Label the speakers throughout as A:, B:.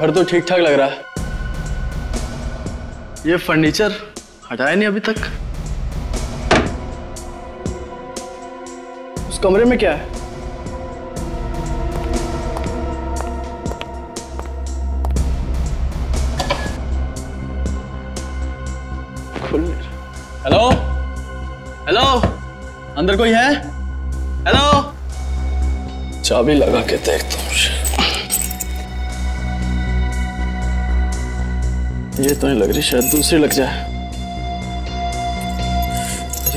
A: घर तो ठीक ठाक लग रहा है। ये फर्नीचर हटाया नहीं अभी तक। उस कमरे में क्या है? खुल। हेलो हेलो, अंदर कोई है? हेलो, चाबी लगा के देखता हूँ। ये तो नहीं लग रही, शायद दूसरी लग जाए।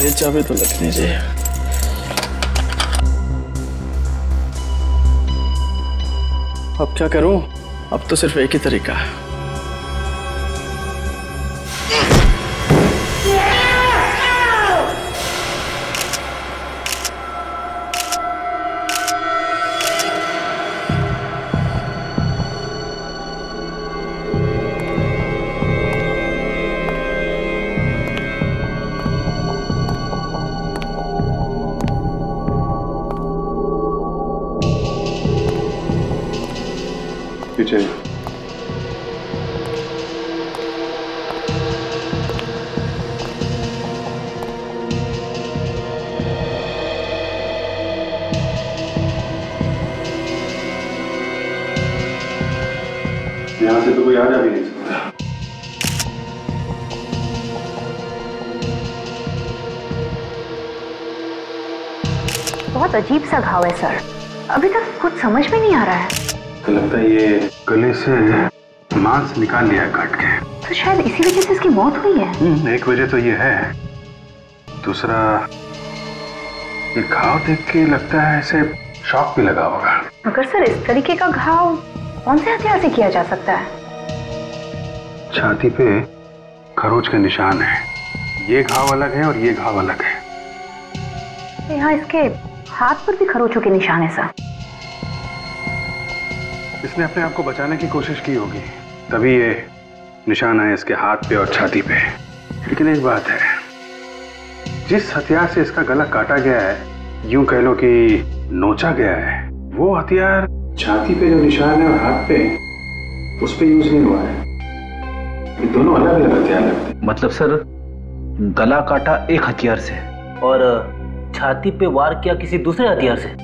A: ये चाबी तो लगनी चाहिए। अब क्या करूं? अब तो सिर्फ एक ही तरीका है।
B: पीछे यहाँ से तो कोई आ जा भी नहीं सकता।
C: बहुत अजीब सा घाव है सर, अभी तक कुछ समझ में नहीं आ रहा है।
B: लगता है ये गले से मांस निकाल लिया है काट के।
C: तो शायद इसी वजह से इसकी मौत हुई है।
B: एक वजह तो ये है, दूसरा ये घाव देख के लगता है ऐसे शॉक भी लगा होगा।
C: मगर सर इस तरीके का घाव कौन से हथियार से किया जा सकता है?
B: छाती पे खरोच के निशान है। ये घाव अलग है और ये घाव अलग है।
C: तो यहाँ इसके हाथ पर भी खरोचों के निशान है सर।
B: इसने अपने आप को बचाने की कोशिश की होगी, तभी ये निशान आए इसके हाथ पे और छाती पे। लेकिन एक बात है, जिस हथियार से इसका गला काटा गया है, यूं कह लो कि नोचा गया है, वो हथियार छाती पे जो निशान है और हाथ पे, उस पे यूज नहीं हुआ है। ये दोनों अलग अलग हथियार लगते हैं।
D: मतलब सर गला काटा एक हथियार से और छाती पे वार किया किसी दूसरे हथियार से?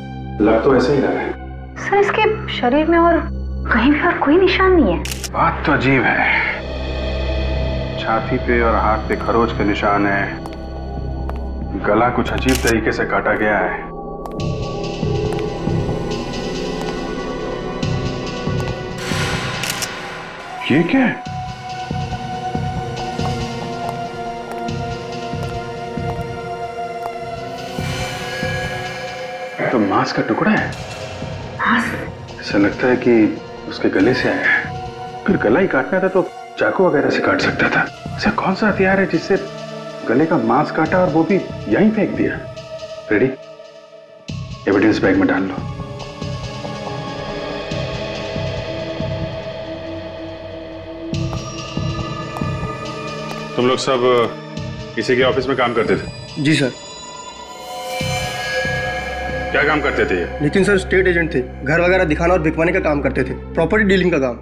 B: लग तो ऐसा ही रहा है
C: सर। इसके शरीर में और कहीं भी और कोई निशान नहीं है।
B: बात तो अजीब है। छाती पे और हाथ पे खरोच के निशान है, गला कुछ अजीब तरीके से काटा गया है। ये क्या है? तो मांस का टुकड़ा है। ऐसा लगता है कि उसके गले से आया है। फिर गला ही काटना था तो चाकू वगैरह से काट सकता था। ऐसा कौन सा हथियार है जिससे गले का मांस काटा और वो भी यहीं फेंक दिया? रेडी, एविडेंस बैग में डाल लो। तुम लोग सब इसी के ऑफिस में काम करते थे?
A: जी सर।
B: क्या काम करते थे ये?
A: नितिन सर स्टेट एजेंट थे, घर वगैरह दिखाना और बिकवाने का काम करते थे, प्रॉपर्टी डीलिंग का काम।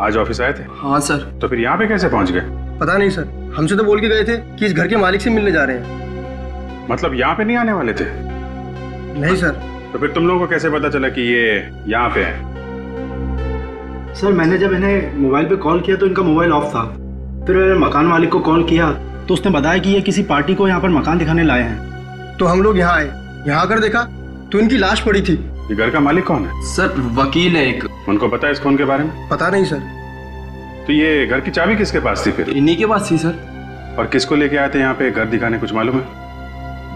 B: आज ऑफिस आए थे?
A: हाँ सर।
B: तो फिर यहाँ पे कैसे पहुँच गए?
A: पता नहीं सर, हमसे तो बोल के गए थे कि इस घर के मालिक से मिलने जा रहे हैं।
B: मतलब यहाँ पे नहीं आने वाले थे?
A: नहीं सर।
B: तो फिर तुम लोगों को कैसे पता चला कि ये यहाँ पे है?
E: सर मैंने जब इन्हें मोबाइल पे कॉल किया तो इनका मोबाइल ऑफ था। फिर मैंने मकान मालिक को कॉल किया तो उसने बताया कि ये किसी पार्टी को यहाँ पर मकान दिखाने लाए हैं।
A: तो हम लोग यहाँ आए, यहाँ आकर देखा तो इनकी लाश पड़ी थी।
B: ये घर का मालिक कौन है?
F: सर वकील है एक।
B: उनको पता है इस खून के बारे में?
A: पता नहीं सर।
B: तो ये घर की चाबी किसके पास थी फिर?
F: इन्हीं के पास थी सर।
B: और किसको लेके आए थे यहाँ पे घर दिखाने, कुछ मालूम है?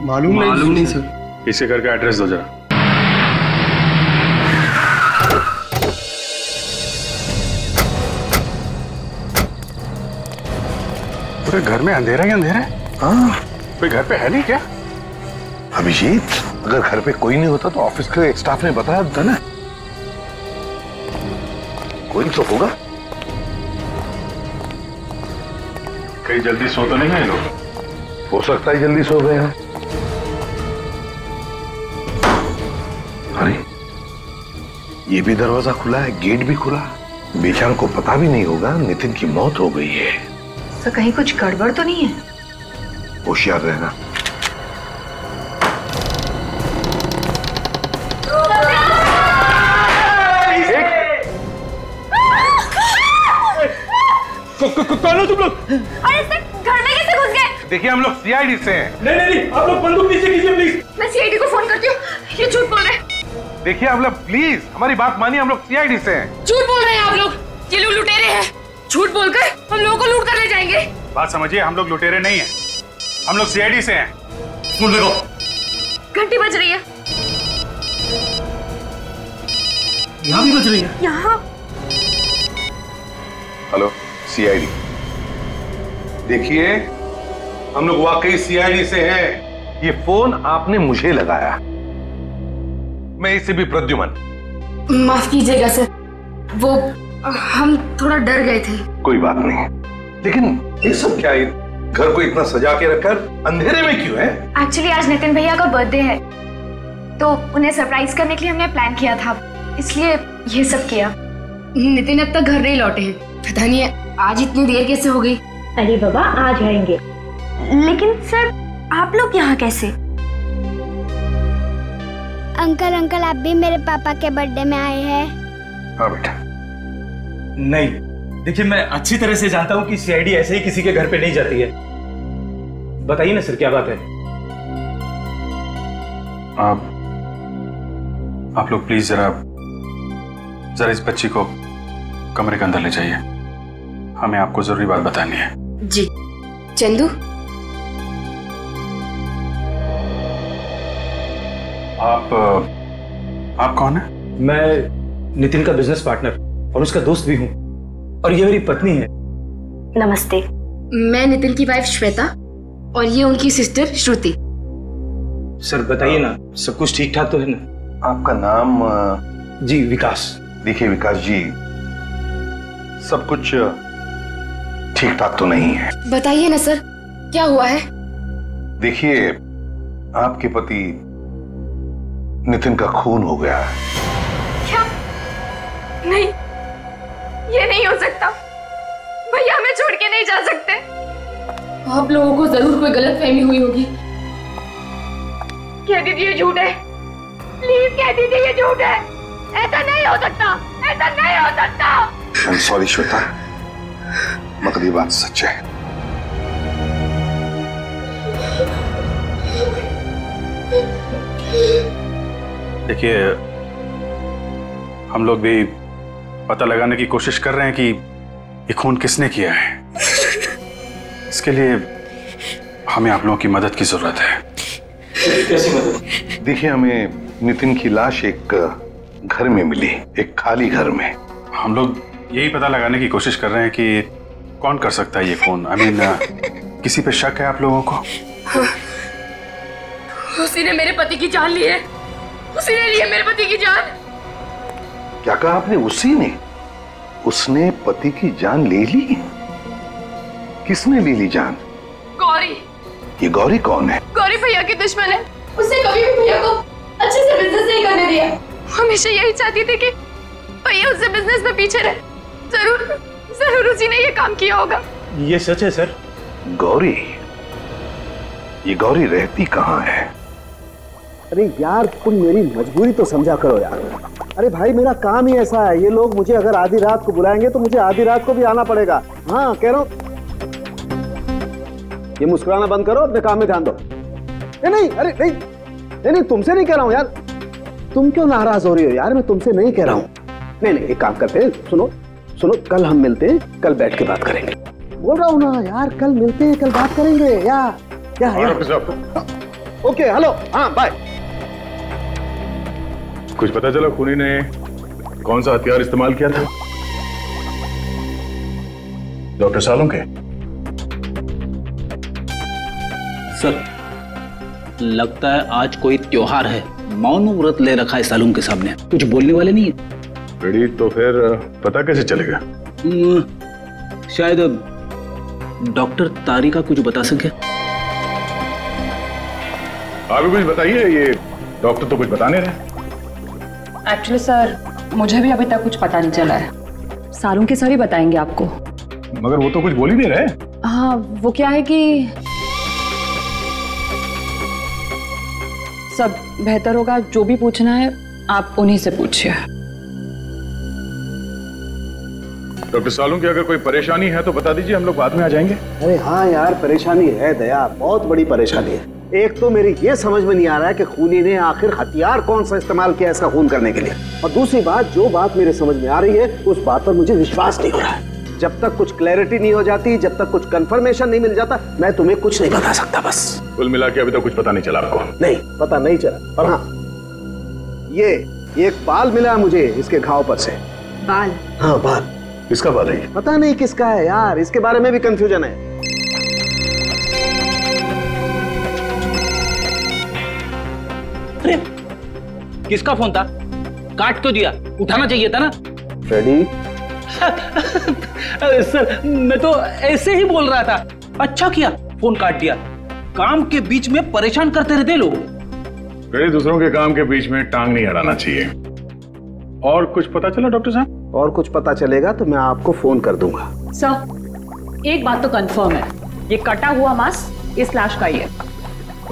A: मालूम नहीं सर।
B: इसके घर का एड्रेस दो जरा। पूरे घर में अंधेरा ही अंधेरा है।
G: हाँ,
B: कोई घर पे है नहीं क्या?
G: अभिजीत, अगर घर पे कोई नहीं होता तो ऑफिस के स्टाफ ने बताया था ना। कोई तो होगा।
B: कहीं जल्दी सो तो नहीं गए लोग?
G: हो सकता है जल्दी सो गए हैं। अरे ये भी दरवाजा खुला है, गेट भी खुला। बेचारों को पता भी नहीं होगा नितिन की मौत हो गई है।
C: तो कहीं कुछ गड़बड़ तो नहीं है?
G: होशियार रहना।
B: कौन हो तुम लोग?
C: अरे सर, घर में कैसे घुस गए?
B: देखिए हम लोग सीआईडी से हैं।
H: नहीं, आप लोग बंदूक नीचे कीजिए प्लीज।
C: मैं सीआईडी को फोन करती हूँ। ये झूठ बोल रहे हैं।
B: देखिए आप लोग प्लीज हमारी बात मानिए, हम लोग सीआईडी से हैं।
I: झूठ बोल रहे हैं आप लोग। ये लोग लुटेरे हैं। झूठ बोलकर हम लोगों को लूट कर ले जाएंगे।
B: बात समझिए, हम लोग लुटेरे नहीं हैं, हम लोग सीआईडी से हैं। सुन लो,
C: घंटी बज रही है।
E: यहाँ भी बज रही है।
C: यहाँ
G: हेलो सीआईडी। देखिए हम लोग वाकई सीआईडी से हैं। ये फोन आपने मुझे लगाया। मैं इससे भी प्रद्युमन।
I: माफ कीजिएगा सर, वो हम थोड़ा डर गए थे।
G: कोई बात नहीं, लेकिन ये सब क्या है? घर को इतना सजा के रखकर अंधेरे में क्यों है?
C: एक्चुअली आज नितिन भैया का बर्थडे है, तो उन्हें सरप्राइज करने के लिए हमने प्लान किया था, इसलिए ये सब किया।
I: नितिन अब तक घर नहीं लौटे हैं। पता नहीं आज इतनी देर कैसे हो गई।
C: अरे बाबा, आ जाएंगे। लेकिन सर, आप लोग यहाँ कैसे?
J: अंकल आप भी मेरे पापा के बर्थडे में आए हैं?
G: हाँ बेटा।
E: नहीं, देखिए मैं अच्छी तरह से जानता हूँ कि सीआईडी ऐसे ही किसी के घर पे नहीं जाती है। बताइए ना सर, क्या बात है?
B: आप लोग प्लीज जरा इस बच्ची को कमरे के अंदर ले जाइए, हमें आपको जरूरी बात बतानी है।
I: जी। चंदू, आप कौन है?
E: मैं नितिन का बिजनेस पार्टनर और उसका दोस्त भी हूँ, और ये मेरी पत्नी है।
C: नमस्ते।
I: मैं नितिन की वाइफ श्वेता और ये उनकी सिस्टर श्रुति।
E: सर बताइए ना, सब कुछ ठीक ठाक तो है ना?
G: आपका नाम?
E: जी, विकास।
G: देखिए विकास जी, सब कुछ ठीक ठाक तो नहीं है।
I: बताइए ना सर, क्या हुआ है?
G: देखिए आपके पति नितिन का खून हो गया है।
C: क्या? नहीं, ये नहीं हो सकता। भैया हमें छोड़ के नहीं जा सकते।
I: आप लोगों को जरूर कोई गलतफहमी हुई होगी।
C: कह दीजिए झूठ है, प्लीज कह दीजिए ये झूठ है। ऐसा नहीं हो सकता, ऐसा नहीं हो सकता।
G: आई एम सॉरी श्वेता, मगर ये बात सच है।
B: देखिए हम लोग भी पता लगाने की कोशिश कर रहे हैं कि ये खून किसने किया है। इसके लिए हमें आप लोगों की मदद की जरूरत है।
E: कैसी मदद?
G: देखिए हमें नितिन की लाश एक घर में मिली, एक खाली घर में।
B: हम लोग यही पता लगाने की कोशिश कर रहे हैं कि कौन कर सकता है ये खून। आई मीन किसी पे शक है आप लोगों को?
I: उसी ने मेरे पति की जान ली है। उसी ने ली है मेरे पति की जान।
G: क्या कहा आपने? उसी ने? उसने पति की जान ले ली? किसने ले ली जान?
I: गौरी।
G: ये गौरी कौन है?
I: गौरी भैया की दुश्मन है। उसने कभी भी भैया को अच्छे से बिजनेस नहीं करने दिया। हमेशा यही चाहती थी कि भैया उससे बिजनेस में पीछे रहे। जरूर उसी ने ये काम किया होगा।
E: ये सच है सर?
G: गौरी? ये गौरी रहती कहाँ है?
K: अरे यार, तुम मेरी मजबूरी तो समझा करो यार। अरे भाई, मेरा काम ही ऐसा है। ये लोग मुझे अगर आधी रात को बुलाएंगे तो मुझे आधी रात को भी आना पड़ेगा। हाँ कह रहा हूँ, ये मुस्कुराना बंद करो, अपने काम में ध्यान दो। नहीं, अरे नहीं, तुमसे नहीं कह रहा हूँ यार। तुम क्यों नाराज हो रही हो यार? मैं तुमसे नहीं कह रहा हूँ। नहीं, एक काम करते हैं, सुनो, कल हम मिलते हैं, कल बैठ के बात करेंगे। बोल रहा हूँ ना यार, कल मिलते हैं, कल बात करेंगे। या ओके, हेलो, हाँ बाय।
B: कुछ पता चला खूनी ने कौन सा हथियार इस्तेमाल किया था? डॉक्टर सालुंके?
D: सर लगता है आज कोई त्योहार है। मौन व्रत ले रखा है सालुंके के सामने, कुछ बोलने वाले नहीं है।
B: रेडी, तो फिर पता कैसे चलेगा?
D: शायद डॉक्टर तारिका कुछ बता सके।
B: आप भी कुछ बताइए, ये डॉक्टर तो कुछ बता नहीं रहे।
I: एक्चुअली सर,
L: मुझे भी अभी तक कुछ पता नहीं चला है। सालून के सर ही बताएंगे आपको।
B: मगर वो तो कुछ बोल ही नहीं रहे।
L: हाँ, वो क्या है कि सब बेहतर होगा, जो भी पूछना है आप उन्हीं से पूछिए।
B: डॉक्टर सालून की अगर कोई परेशानी है तो बता दीजिए, हम लोग बाद में आ जाएंगे।
K: अरे हाँ यार, परेशानी है दया, बहुत बड़ी परेशानी है। एक तो मेरी ये समझ में नहीं आ रहा है कि खूनी ने आखिर हथियार कौन सा इस्तेमाल किया इसका खून करने के लिए, और दूसरी बात, जो बात मेरे समझ में आ रही है उस बात पर मुझे विश्वास नहीं हो रहा है। जब तक कुछ क्लैरिटी नहीं हो जाती, जब तक कुछ कंफर्मेशन नहीं मिल जाता, मैं तुम्हें कुछ नहीं बता सकता। बस
B: कुल मिला के अभी तक कुछ पता नहीं चला आपको?
K: नहीं, पता नहीं चला, पर हाँ ये एक बाल मिला मुझे इसके घाव पर से।
L: बाल?
K: हाँ बाल।
B: किसका बाल है?
K: पता नहीं किसका है यार, इसके बारे में भी कंफ्यूजन है।
D: अरे किसका फोन था? काट तो दिया, उठाना चाहिए था ना।
K: फ्रेडी
D: सर मैं तो ऐसे ही बोल रहा था। अच्छा किया फोन काट दिया, काम के बीच में परेशान करते रहते लोग।
B: फ्रेडी, दूसरों के काम के बीच में टांग नहीं अड़ाना चाहिए। और कुछ पता चला डॉक्टर साहब?
K: और कुछ पता चलेगा तो मैं आपको फोन कर दूंगा।
L: सर एक बात तो कंफर्म है, ये कटा हुआ मांस इस लाश का ही है।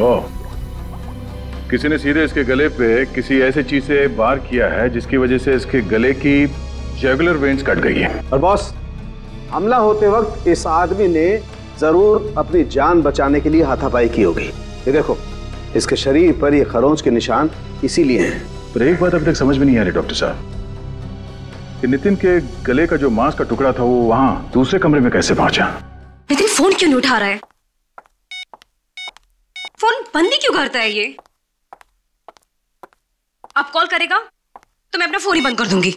B: ओह, किसी ने सीधे इसके गले पे किसी ऐसी चीज से वार किया है जिसकी वजह से इसके गले की जुगुलर वेन्स कट गई है।
K: और बॉस, हमला होते वक्त इस आदमी ने जरूर अपनी जान बचाने के लिए हाथापाई की होगी। ये देखो, इसके शरीर पर ये खरोंच के निशान इसीलिए हैं।
B: पर एक बात अभी तक समझ में नहीं आ रही डॉक्टर साहब, कि नितिन के गले का जो मांस का टुकड़ा था वो वहां दूसरे कमरे में कैसे पहुंचा?
C: नितिन फोन क्यों नहीं उठा रहा है? फोन बंद ही क्यों करता है ये? आप कॉल करेगा तो मैं अपना फोन ही बंद कर दूंगी।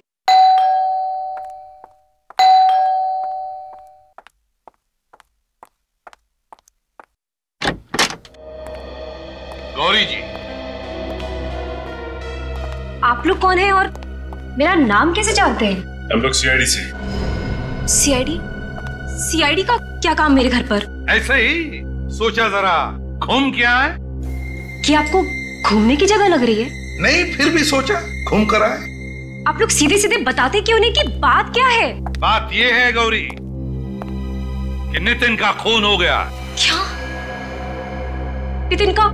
G: गौरी जी,
C: आप लोग कौन हैं और मेरा नाम कैसे जानते हैं?
H: हम लोग सीआईडी से।
C: सीआईडी? सीआईडी का क्या काम मेरे घर पर?
G: ऐसे ही सोचा जरा घूम के आए।
C: कि आपको घूमने की जगह लग रही है?
G: नहीं, फिर भी सोचा घूम कर आए।
C: आप लोग सीधे सीधे बताते क्यों नहीं कि बात क्या है?
G: बात ये है गौरी कि नितिन का खून हो गया।
C: क्या? नितिन का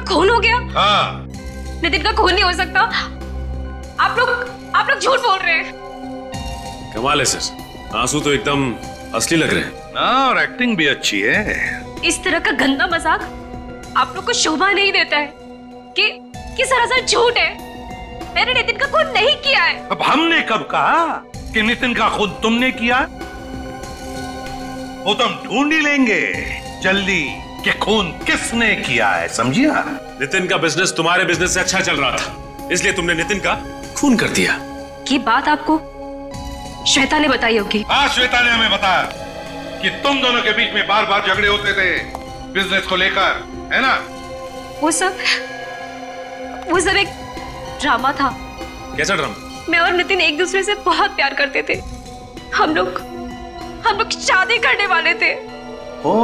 C: खून हो गया?
G: हाँ।
C: नितिन का खून नहीं हो सकता। आप लोग झूठ बोल रहे हैं।
H: कमाल है सर, आंसू तो एकदम असली लग रहे हैं।
G: हाँ, और एक्टिंग भी अच्छी है।
C: इस तरह का गंदा मजाक आप लोग को शोभा नहीं देता है कि सरासर झूठ है। मैंने नितिन का खून नहीं किया है।
G: अब हमने कब कहा कि नितिन का खून तुमने किया? वो तो हम ढूंढ ही लेंगे जल्दी कि खून किसने किया है, समझिया?
H: नितिन का बिजनेस तुम्हारे बिजनेस से अच्छा चल रहा था, इसलिए तुमने नितिन का खून कर दिया।
C: ये बात आपको श्वेता ने बताई होगी।
G: हाँ, श्वेता ने हमें बताया कि तुम दोनों के बीच में बार बार झगड़े होते थे बिजनेस को लेकर, है ना?
C: वो सब एक ड्रामा था।
H: कैसा ड्रामा?
C: मैं और नितिन एक दूसरे से बहुत प्यार करते थे। हम लोग शादी करने वाले थे।
G: हो।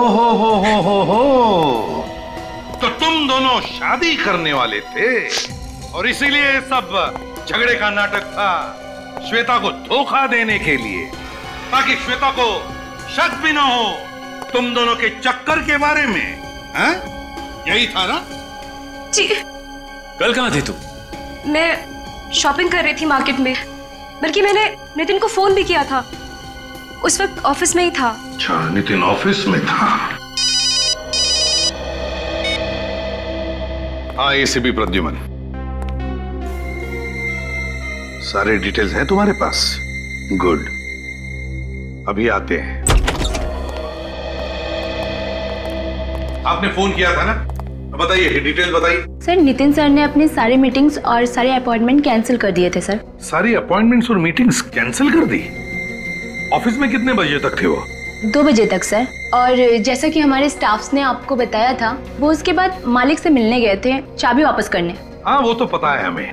G: तो तुम दोनों शादी करने वाले थे और इसीलिए सब झगड़े का नाटक था, श्वेता को धोखा देने के लिए, ताकि श्वेता को शक भी ना हो तुम दोनों के चक्कर के बारे में। हैं? यही था ना?
C: जी।
H: कल कहाँ थी तुम?
C: मैं शॉपिंग कर रही थी मार्केट में, बल्कि मैंने नितिन को फोन भी किया था। उस वक्त ऑफिस में ही था।
G: अच्छा, नितिन ऑफिस में था। हाँ, एसीपी प्रद्युमन, सारे डिटेल्स हैं तुम्हारे पास? गुड, अभी आते हैं। आपने फोन किया था ना? बताइए, डिटेल बताइए।
M: सर, नितिन सर ने अपनी सारी मीटिंग्स और सारे अपॉइंटमेंट कैंसिल कर दिए थे सर।
G: सारी अपॉइंटमेंट्स और मीटिंग्स कैंसिल कर दी? ऑफिस में कितने बजे तक थे वो?
M: 2 बजे तक सर। और जैसा कि हमारे स्टाफ्स ने आपको बताया था, वो उसके बाद मालिक से मिलने गए थे चाबी वापस करने।
G: हाँ, वो तो पता है हमें,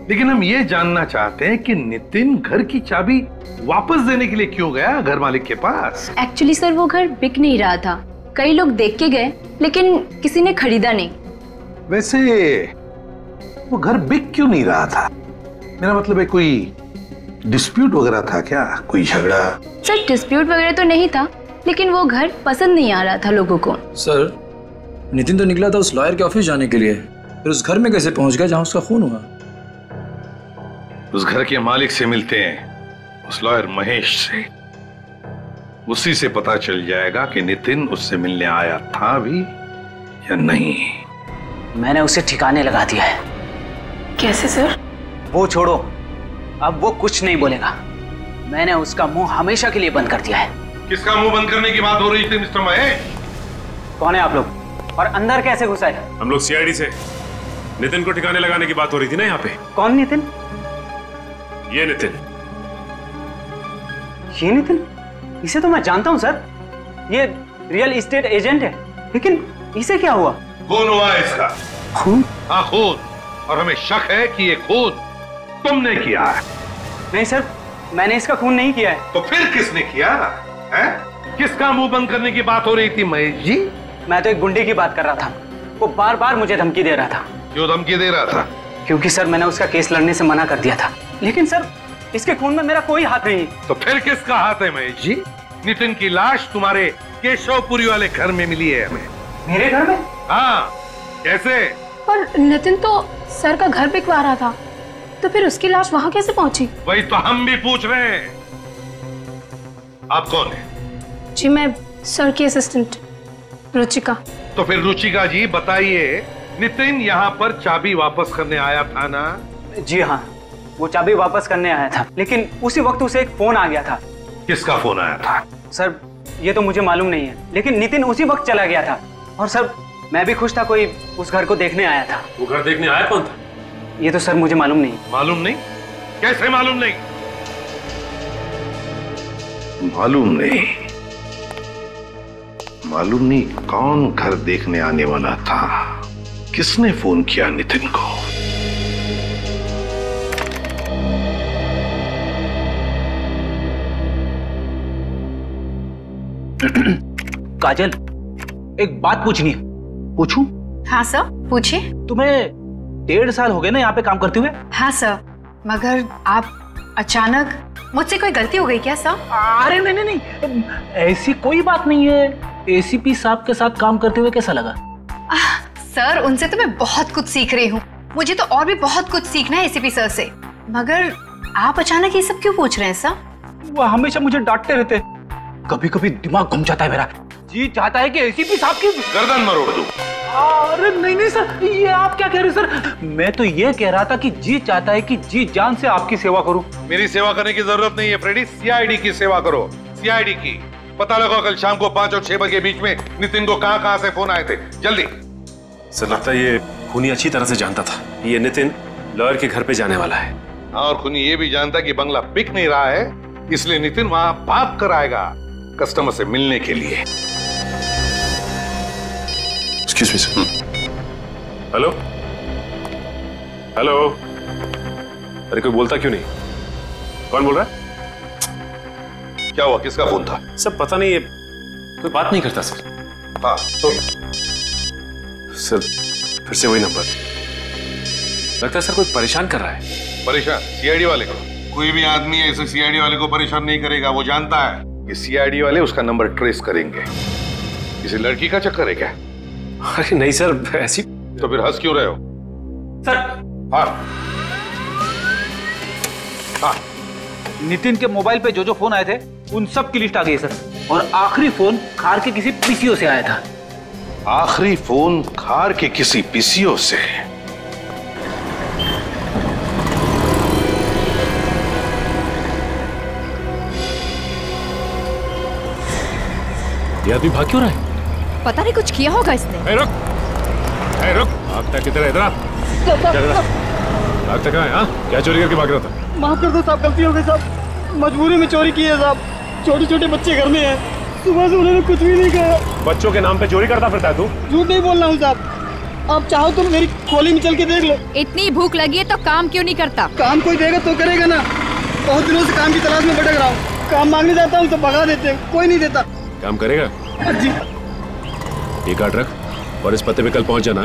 G: लेकिन हम ये जानना चाहते हैं कि नितिन घर की चाबी वापस देने के लिए क्यों गया घर मालिक के पास?
M: एक्चुअली सर, वो घर बिक नहीं रहा था। कई लोग देख के गए, लेकिन किसी ने खरीदा नहीं।
G: वैसे वो घर बिक क्यों नहीं रहा था? मेरा मतलब है कोई डिस्प्यूट वगैरह था क्या, कोई झगड़ा?
M: सर डिस्प्यूट वगैरह तो नहीं था, लेकिन वो घर पसंद नहीं आ रहा था लोगों को।
F: सर नितिन तो निकला था उस लॉयर के ऑफिस जाने के लिए, फिर उस घर में कैसे पहुंच गया जहां उसका खून हुआ?
G: उस घर के मालिक से मिलते हैं, उस लॉयर महेश से। उसी से पता चल जाएगा कि नितिन उससे मिलने आया था भी या नहीं।
D: मैंने उसे ठिकाने लगा दिया है।
I: कैसे सर?
D: वो छोड़ो, अब वो कुछ नहीं बोलेगा। मैंने उसका मुंह हमेशा के लिए बंद कर दिया है।
G: किसका मुंह बंद करने की बात हो रही थी मिस्टर महेश?
D: कौन है आप लोग और अंदर कैसे घुसा है?
H: हम लोग सीआईडी से। नितिन को ठिकाने लगाने की बात हो रही थी ना यहाँ पे।
D: कौन नितिन?
H: ये नितिन।
D: ये नितिन? इसे तो मैं जानता हूँ सर, ये रियल एस्टेट एजेंट है, लेकिन इसे क्या हुआ?
G: खून हुआ है इसका।
D: खून?
G: हाँ खून, और हमें शक है कि ये खून तुमने किया है।
D: नहीं सर, मैंने इसका खून नहीं किया है।
G: तो फिर किसने किया है? किसका मुंह बंद करने की बात हो रही थी महेश जी?
D: मैं तो एक गुंडे की बात कर रहा था, वो बार बार मुझे धमकी दे रहा था।
G: क्यों धमकी दे रहा था?
D: क्योंकि सर मैंने उसका केस लड़ने से मना कर दिया था, लेकिन सर इसके खून में मेरा कोई हाथ नहीं।
G: तो फिर किसका हाथ है महेश जी? नितिन की लाश तुम्हारे केशवपुरी वाले घर में मिली है हमें।
D: मेरे घर में?
G: हाँ। कैसे?
I: पर नितिन तो सर का घर बिकवा रहा था, तो फिर उसकी लाश वहां कैसे पहुंची?
G: वही तो हम भी पूछ रहे हैं। आप कौन है?
I: जी मैं सर की असिस्टेंट रुचिका।
G: तो फिर रुचिका जी बताइए, नितिन यहाँ पर चाबी वापस करने आया था ना?
D: जी हाँ, वो चाबी वापस करने आया था, लेकिन उसी वक्त उसे एक फोन आ गया था।
G: किसका फोन आया था?
D: सर ये तो मुझे मालूम नहीं है, लेकिन नितिन उसी वक्त चला गया था। और सर मैं भी खुश था, कोई उस घर को देखने आया था।
H: वो घर देखने आया कौन था?
D: ये तो सर मुझे मालूम नहीं।
G: मालूम नहीं? कैसे मालूम नहीं? मालूम नहीं? मालूम नहीं कौन घर देखने आने वाला था? किसने फोन किया नितिन को?
D: काजल, एक बात पूछनी है। पूछूं?
N: हाँ सर पूछिए।
D: तुम्हें 1.5 साल हो गए ना यहाँ पे काम करते हुए?
N: हाँ सर, मगर आप अचानक, मुझसे कोई गलती हो गई क्या सर?
D: अरे नहीं नहीं नहीं, ऐसी कोई बात नहीं है। एसीपी साहब के साथ काम करते हुए कैसा लगा?
N: सर उनसे तो मैं बहुत कुछ सीख रही हूँ, मुझे तो और भी बहुत कुछ सीखना है एसीपी सर से। मगर आप अचानक ये सब क्यों पूछ रहे हैं सर?
D: वो हमेशा मुझे डांटते रहते, कभी कभी दिमाग घूम जाता है मेरा। जी चाहता है कि एसीपी साहब की
G: गर्दन मरोड़ दूं।
D: अरे नहीं नहीं सर, ये आप क्या कह रहे हैं सर? मैं तो ये कह रहा था कि जी चाहता है कि जी जान से आपकी सेवा करूं।
G: मेरी सेवा करने की जरूरत नहीं है फ्रेडी, सीआईडी की सेवा करो। सीआईडी की पता लगाओ कल शाम को 5 और 6 बजे के बीच में नितिन को कहां से फोन आए थे, जल्दी।
H: सर लगता है ये खूनी अच्छी तरह से जानता था ये नितिन लॉयर के घर पे जाने वाला है।
G: और खूनी ये भी जानता कि बंगला बिक नहीं रहा है, इसलिए नितिन वहां भाग कर आएगा कस्टमर से मिलने के लिए।
H: Excuse me, sir. Hello hello, अरे कोई बोलता क्यों नहीं? कौन बोल रहा है?
G: क्या हुआ, किसका फोन था?
H: सब पता नहीं, ये कोई बात नहीं करता सर।
G: हाँ तो
H: सर फिर से वही नंबर। लगता है सर कोई परेशान कर रहा है।
G: परेशान? सीआईडी वाले को? कोई भी आदमी ऐसे सीआईडी वाले को परेशान नहीं करेगा, वो जानता है कि सीआईडी वाले उसका नंबर ट्रेस करेंगे। किसी लड़की का चक्कर है क्या?
H: अरे नहीं सर, ऐसी।
G: तो फिर हंस क्यों रहे हो?
D: सर
G: हाँ हाँ,
D: नितिन के मोबाइल पे जो जो फोन आए थे उन सब की लिस्ट आ गई सर, और आखिरी फोन खार के किसी पीसीओ से आया था।
G: आखिरी फोन खार के किसी पीसीओ से?
H: ये आदमी भाग क्यों रहा है?
N: पता नहीं कुछ किया होगा इसने।
H: रुक रुक, भागता किधर है? इधर भागता कहाँ है? हाँ क्या चोरी करके भाग रहा था?
E: माफ कर दो साहब, गलती हो गई साहब, मजबूरी में चोरी की है साहब। छोटे छोटे बच्चे घर में हैं, सुबह से उन्होंने कुछ भी नहीं कहा।
H: बच्चों के नाम पे चोरी करता फिरता है तू?
E: झूठ नहीं बोल रहा हूँ साहब, आप चाहो तो मेरी खोली में चल के देख लो।
N: इतनी भूख लगी है तो काम क्यों नहीं करता?
E: काम कोई देगा तो करेगा ना, बहुत दिनों से काम की तलाश में भटक रहा हूँ। काम मांगने जाता हूँ तो भगा देते हैं, कोई नहीं देता।
H: काम करेगा?
E: जी।
H: ये कार्ड रख और इस पते पे कल पहुंच जाना,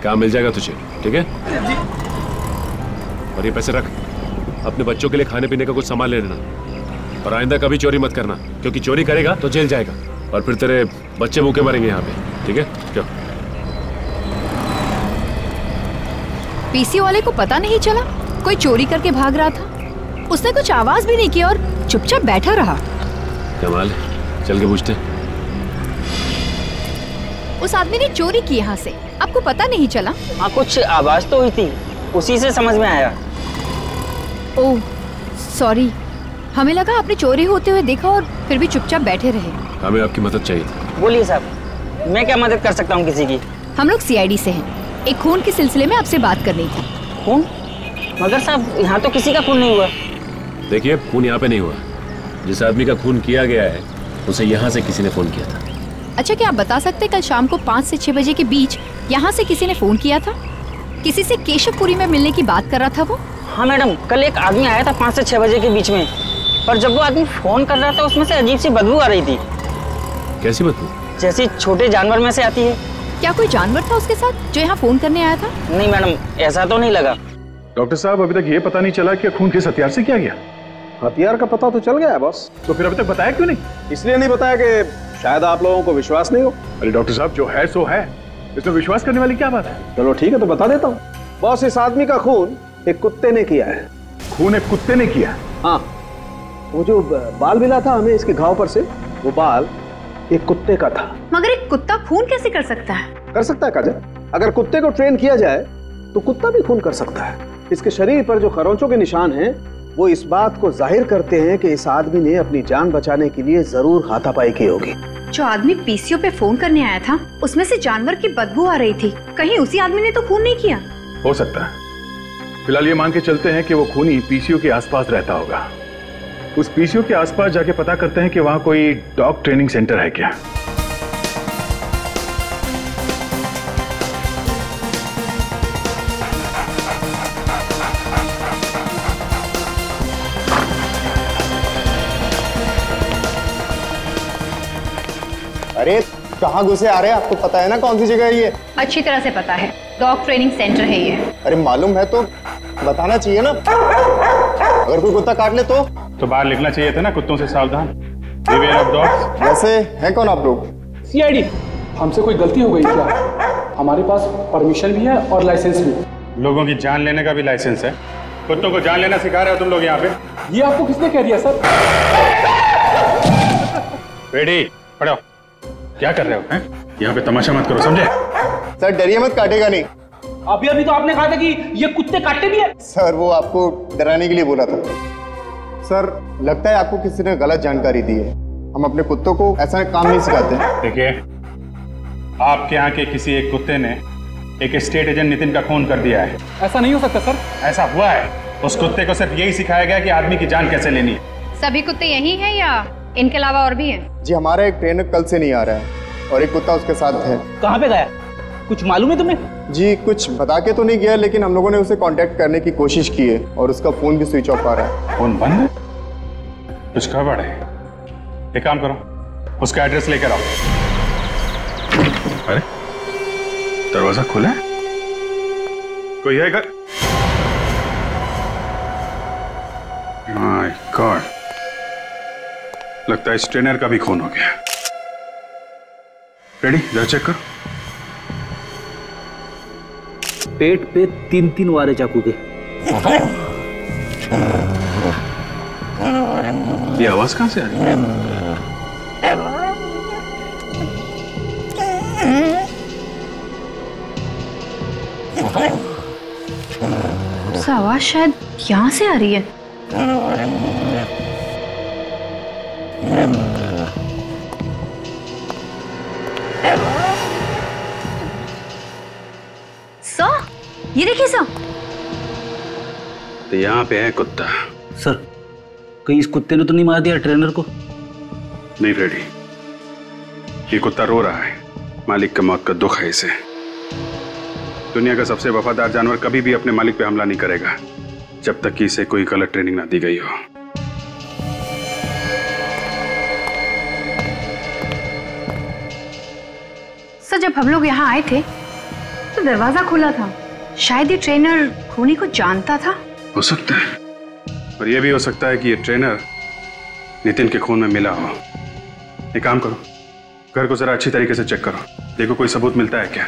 H: काम मिल जाएगा तुझे, ठीक है?
E: जी।
H: और ये पैसे रख, अपने बच्चों के लिए खाने पीने का कुछ सामान ले लेना, और आइंदा कभी चोरी मत करना, क्योंकि चोरी करेगा तो जेल जाएगा और फिर तेरे बच्चे भूखे मरेंगे यहाँ पे, ठीक है? क्यों?
N: पीसी वाले को पता नहीं चला कोई चोरी करके भाग रहा था? उसने कुछ आवाज भी नहीं की और चुपचाप बैठा रहा।
H: कमाल है, चल के पूछते।
N: उस आदमी ने चोरी की यहाँ से, आपको पता नहीं चला?
O: हाँ, कुछ आवाज तो हुई थी, उसी से समझ में आया।
N: ओह सॉरी, हमें लगा आपने चोरी होते हुए देखा और फिर भी चुपचाप बैठे रहे।
H: हमें आपकी मदद चाहिए थी।
O: बोलिए साहब, मैं क्या मदद कर सकता हूँ किसी की?
N: हम लोग सीआईडी से हैं, एक खून के सिलसिले में आपसे बात करनी थी।
O: खून? मगर साहब यहाँ तो किसी का खून नहीं हुआ।
H: देखिए, खून यहाँ पे नहीं हुआ। जिस आदमी का खून किया गया है उसे यहाँ से किसी ने फोन किया था।
N: अच्छा, क्या आप बता सकते कल शाम को 5 से 6 बजे के बीच यहाँ से किसी ने फोन किया था? किसी से केशवपुरी में मिलने की बात कर रहा था वो?
O: हाँ मैडम, कल एक आदमी आया था 5 से 6 बजे के बीच में, पर जब वो आदमी फोन कर रहा था उसमें से अजीब सी बदबू आ रही थी।
H: कैसी बदबू?
O: जैसी छोटे जानवर में से आती है।
N: क्या कोई जानवर था उसके साथ जो यहाँ फोन करने आया था?
O: नहीं मैडम, ऐसा तो नहीं लगा।
B: डॉक्टर साहब, अभी तक ये पता नहीं चला कि खून किस हथियार से किया गया।
K: हथियार का पता तो चल गया है बॉस।
B: तो फिर अभी तक बताया क्यों नहीं?
K: इसलिए नहीं बताया कि शायद आप लोगों को विश्वास नहीं हो।
B: अरे डॉक्टर साहब, जो है सो है, इसमें विश्वास करने वाली क्या बात है?
K: चलो ठीक है, तो बता देता हूँ बॉस। इस आदमी का खून एक कुत्ते ने किया है।
B: खून एक कुत्ते ने किया?
K: हाँ, वो जो बाल मिला था हमें इसके घाव पर से, वो बाल एक कुत्ते का था।
N: मगर एक कुत्ता खून कैसे कर सकता है?
K: कर सकता है काजल, अगर कुत्ते को ट्रेन किया जाए तो कुत्ता भी खून कर सकता है। इसके शरीर पर जो खरोंचों के निशान हैं वो इस बात को जाहिर करते हैं कि इस आदमी ने अपनी जान बचाने के लिए जरूर हाथापाई की होगी।
N: जो आदमी पीसीओ पे फोन करने आया था उसमें से जानवर की बदबू आ रही थी, कहीं उसी आदमी ने तो खून नहीं किया?
B: हो सकता है। फिलहाल ये मान के चलते हैं कि वो खूनी पीसीओ के आसपास रहता होगा। उस पीसीओ के आसपास जाके पता करते हैं कि वहां कोई डॉग ट्रेनिंग सेंटर है क्या।
A: अरे कहाँ घुसे आ रहे हैं? आपको पता है ना कौन सी जगह है ये?
N: अच्छी तरह से पता है, डॉग ट्रेनिंग सेंटर है ये।
A: अरे मालूम है तो बताना चाहिए ना, अगर कोई कुत्ता काट ले तो
B: बाहर लिखना चाहिए था ना, कुत्तों से सावधान, बिवेयर ऑफ डॉग्स।
A: वैसे है कौन आप लोग?
P: सीआईडी। हमसे कोई गलती हो गई क्या? हमारे पास परमिशन भी है और लाइसेंस भी।
B: लोगों की जान लेने का भी लाइसेंस है। कुत्तों को जान लेना सिखा रहे हो तुम लोग यहाँ पे?
P: ये आपको किसने कह दिया सर?
B: रेडी पढ़ो, क्या कर रहे हो? यहाँ पे तमाशा मत करो, समझे?
A: सर डरिए मत, काटेगा नहीं।
P: अभी तो आपने कहा था कि ये कुत्ते काटते भी है।
A: सर वो आपको डराने के लिए बोला था। सर लगता है आपको किसी ने गलत जानकारी दी है। हम अपने कुत्तों को ऐसा काम नहीं सिखाते।
B: देखिए, आपके यहाँ के किसी एक कुत्ते ने एक स्टेट एजेंट नितिन का खून कर दिया है।
P: ऐसा नहीं हो सकता सर।
B: ऐसा हुआ है। उस कुत्ते को सिर्फ यही सिखाया गया कि आदमी की जान कैसे लेनी है।
N: सभी कुत्ते यही हैं या इनके अलावा और भी हैं?
A: जी हमारा एक ट्रेनर कल से नहीं आ रहा है और एक कुत्ता उसके साथ है।
O: कहाँ पे गया? कुछ मालूम है तुम्हें?
A: जी कुछ बता के तो नहीं गया, लेकिन हम लोगों ने उसे कांटेक्ट करने की कोशिश की है और उसका फोन भी स्विच ऑफ आ रहा है।
B: फोन बंद है? कुछ गड़बड़ है। एक काम करो, उसका एड्रेस लेकर आओ। अरे दरवाजा खुला है, कोई है घर? माय गॉड, लगता है इस ट्रेनर का भी खून हो गया। रेडी, जरा चेक करो।
D: पेट पे 3-3 वारे चाकू के।
B: ये आवाज कहां से आ रही है?
N: आवाज शायद यहाँ से आ रही है। सर, ये देखिए सर।
B: तो यहाँ पे है कुत्ता।
D: सर, कहीं इस कुत्ते ने तो नहीं मार दिया ट्रेनर को?
B: नहीं रेडी, ये कुत्ता रो रहा है। मालिक का मौत का दुख है इसे। दुनिया का सबसे वफादार जानवर कभी भी अपने मालिक पे हमला नहीं करेगा जब तक कि इसे कोई गलत ट्रेनिंग ना दी गई हो।
N: सर जब हम लोग यहाँ आए थे तो दरवाजा खुला था। शायद ये ट्रेनर खूनी को जानता था।
B: हो सकता है, और यह भी हो सकता है कि ये ट्रेनर नितिन के खून में मिला हो। एक काम करो, घर को जरा अच्छी तरीके से चेक करो, देखो कोई सबूत मिलता है क्या।